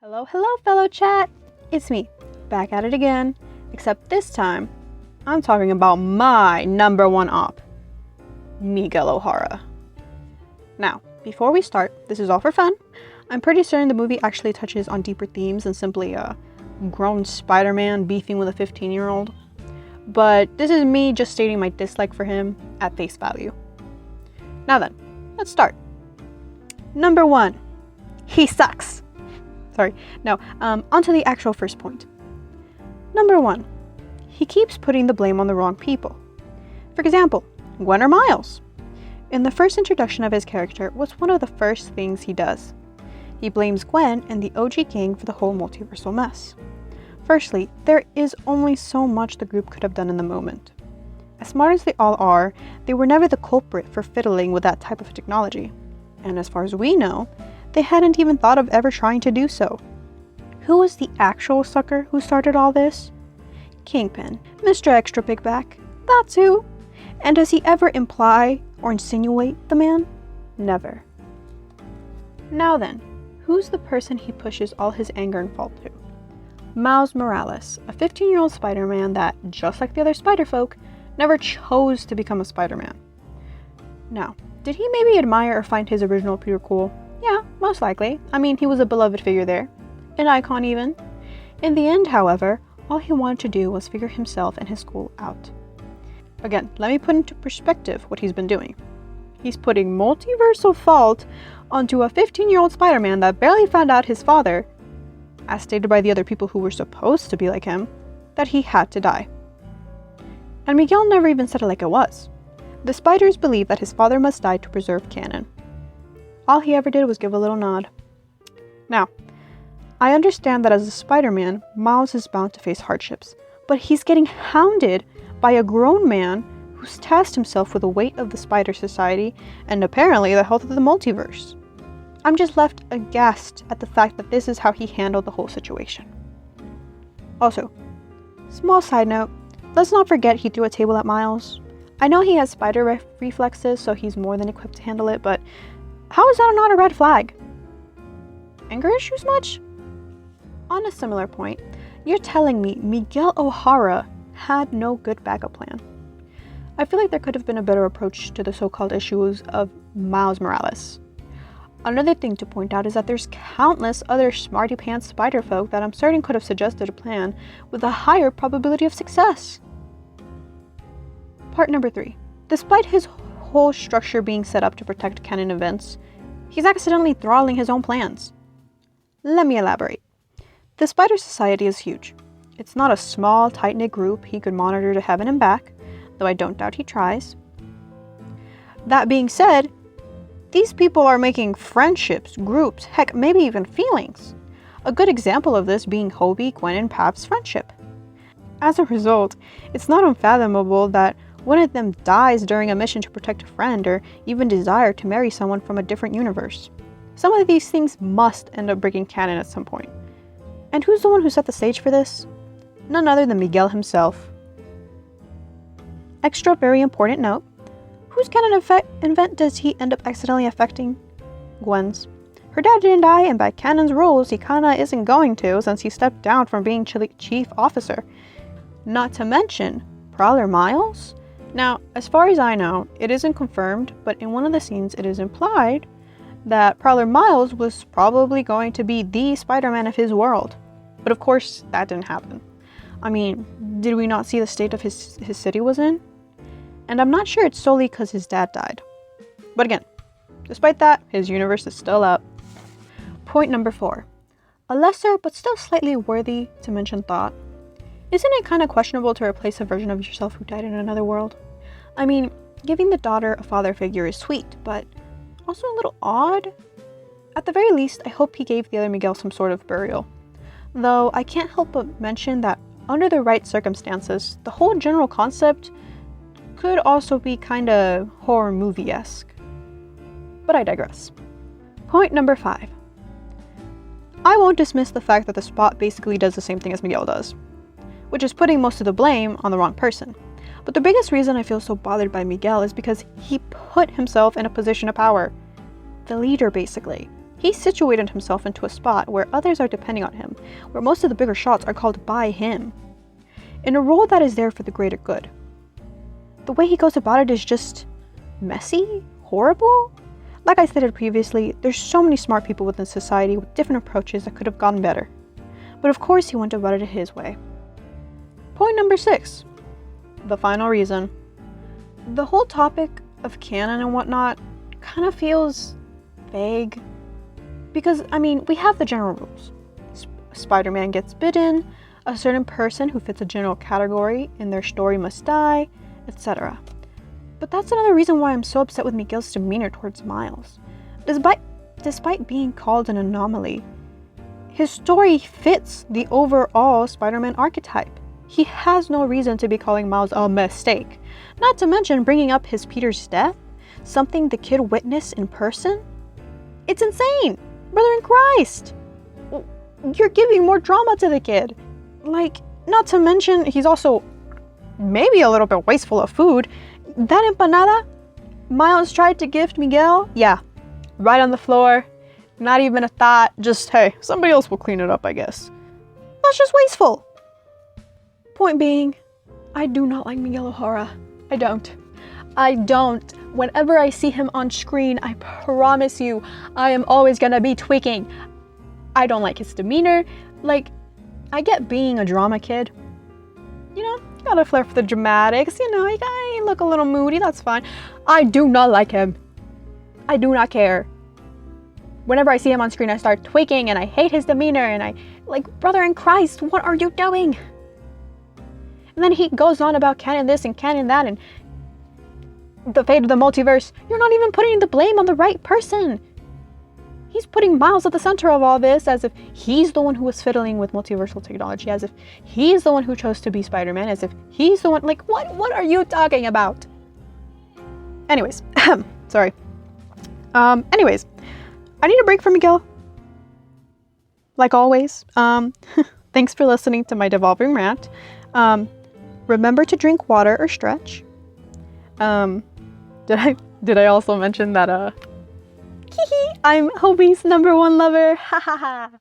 Hello, fellow chat! It's me, back at it again, except this time, I'm talking about my number one op, Miguel O'Hara. Now, before we start, this is all for fun. I'm pretty certain the movie actually touches on deeper themes than simply a grown Spider-Man beefing with a 15-year-old. But this is me just stating my dislike for him at face value. Now then, let's start. Number 1, he sucks. Sorry, no, onto the actual first point. Number 1, he keeps putting the blame on the wrong people. For example, Gwen or Miles. In the first introduction of his character, what's one of the first things he does? He blames Gwen and the OG gang for the whole multiversal mess. Firstly, there is only so much the group could have done in the moment. As smart as they all are, they were never the culprit for fiddling with that type of technology. And as far as we know, they hadn't even thought of ever trying to do so. Who was the actual sucker who started all this? Kingpin, Mr. Extra Big Back, that's who. And does he ever imply or insinuate the man? Never. Now then, who's the person he pushes all his anger and fault to? Miles Morales, a 15-year-old Spider-Man that, just like the other Spider-Folk, never chose to become a Spider-Man. Now, did he maybe admire or find his original Peter cool? Yeah, most likely. I mean, he was a beloved figure there. An icon even. In the end, however, all he wanted to do was figure himself and his school out. Again, let me put into perspective what he's been doing. He's putting multiversal fault onto a 15-year-old Spider-Man that barely found out his father, as stated by the other people who were supposed to be like him, that he had to die. And Miguel never even said it like it was. The Spiders believe that his father must die to preserve canon. All he ever did was give a little nod. Now, I understand that as a Spider-Man, Miles is bound to face hardships, but he's getting hounded by a grown man who's tasked himself with the weight of the Spider Society and apparently the health of the multiverse. I'm just left aghast at the fact that this is how he handled the whole situation. Also, small side note, let's not forget he threw a table at Miles. I know he has spider reflexes, so he's more than equipped to handle it, but how is that not a red flag? Anger issues much? On a similar point, you're telling me Miguel O'Hara had no good backup plan. I feel like there could have been a better approach to the so-called issues of Miles Morales. Another thing to point out is that there's countless other smarty-pants Spider-Folk that I'm certain could have suggested a plan with a higher probability of success. Part number 3. Despite his whole structure being set up to protect canon events, he's accidentally throttling his own plans. Let me elaborate. The Spider Society is huge. It's not a small, tight-knit group he could monitor to heaven and back, though I don't doubt he tries. That being said, these people are making friendships, groups, heck, maybe even feelings. A good example of this being Hobie, Gwen, and Pap's friendship. As a result, it's not unfathomable that one of them dies during a mission to protect a friend or even desire to marry someone from a different universe. Some of these things must end up breaking canon at some point. And who's the one who set the stage for this? None other than Miguel himself. Extra very important note, whose canon event does he end up accidentally affecting? Gwen's. Her dad didn't die, and by canon's rules he kinda isn't going to since he stepped down from being chief officer. Not to mention, Prowler Miles? Now, as far as I know, it isn't confirmed, but in one of the scenes it is implied that Prowler Miles was probably going to be the Spider-Man of his world. But of course, that didn't happen. I mean, did we not see the state of his city was in? And I'm not sure it's solely because his dad died. But again, despite that, his universe is still up. Point number 4. A lesser but still slightly worthy to mention thought. Isn't it kind of questionable to replace a version of yourself who died in another world? I mean, giving the daughter a father figure is sweet, but also a little odd. At the very least, I hope he gave the other Miguel some sort of burial. Though I can't help but mention that under the right circumstances, the whole general concept could also be kinda horror movie-esque. But I digress. Point number 5. I won't dismiss the fact that the Spot basically does the same thing as Miguel does, which is putting most of the blame on the wrong person. But the biggest reason I feel so bothered by Miguel is because he put himself in a position of power. The leader, basically. He situated himself into a spot where others are depending on him, where most of the bigger shots are called by him, in a role that is there for the greater good. The way he goes about it is just messy, horrible. Like I stated previously, there's so many smart people within society with different approaches that could have gone better. But of course he went about it his way. Point number 6. The final reason. The whole topic of canon and whatnot kind of feels vague. Because, I mean, we have the general rules. Spider-Man gets bitten, a certain person who fits a general category in their story must die, etc. But that's another reason why I'm so upset with Miguel's demeanor towards Miles. Despite being called an anomaly, his story fits the overall Spider-Man archetype. He has no reason to be calling Miles a mistake. Not to mention bringing up his Peter's death, something the kid witnessed in person. It's insane! Brother in Christ! You're giving more drama to the kid. Like, not to mention, he's also maybe a little bit wasteful of food. That empanada Miles tried to gift Miguel, yeah, right on the floor. Not even a thought, just, hey, somebody else will clean it up, I guess. That's just wasteful. Point being, I do not like Miguel O'Hara. I don't. Whenever I see him on screen, I promise you, I am always gonna be tweaking. I don't like his demeanor. Like, I get being a drama kid. You know, got a flair for the dramatics, you know, you look a little moody, that's fine. I do not like him. I do not care. Whenever I see him on screen, I start tweaking and I hate his demeanor and I, like, brother in Christ, what are you doing? And then he goes on about canon this and canon that and the fate of the multiverse. You're not even putting the blame on the right person. He's putting Miles at the center of all this as if he's the one who was fiddling with multiversal technology, as if he's the one who chose to be Spider-Man, as if he's the one, like, what are you talking about? Anyways, sorry. Anyways, I need a break from Miguel. Like always. Thanks for listening to my devolving rant. Remember to drink water or stretch. Did I also mention that, I'm Hobie's #1 lover? Ha ha ha.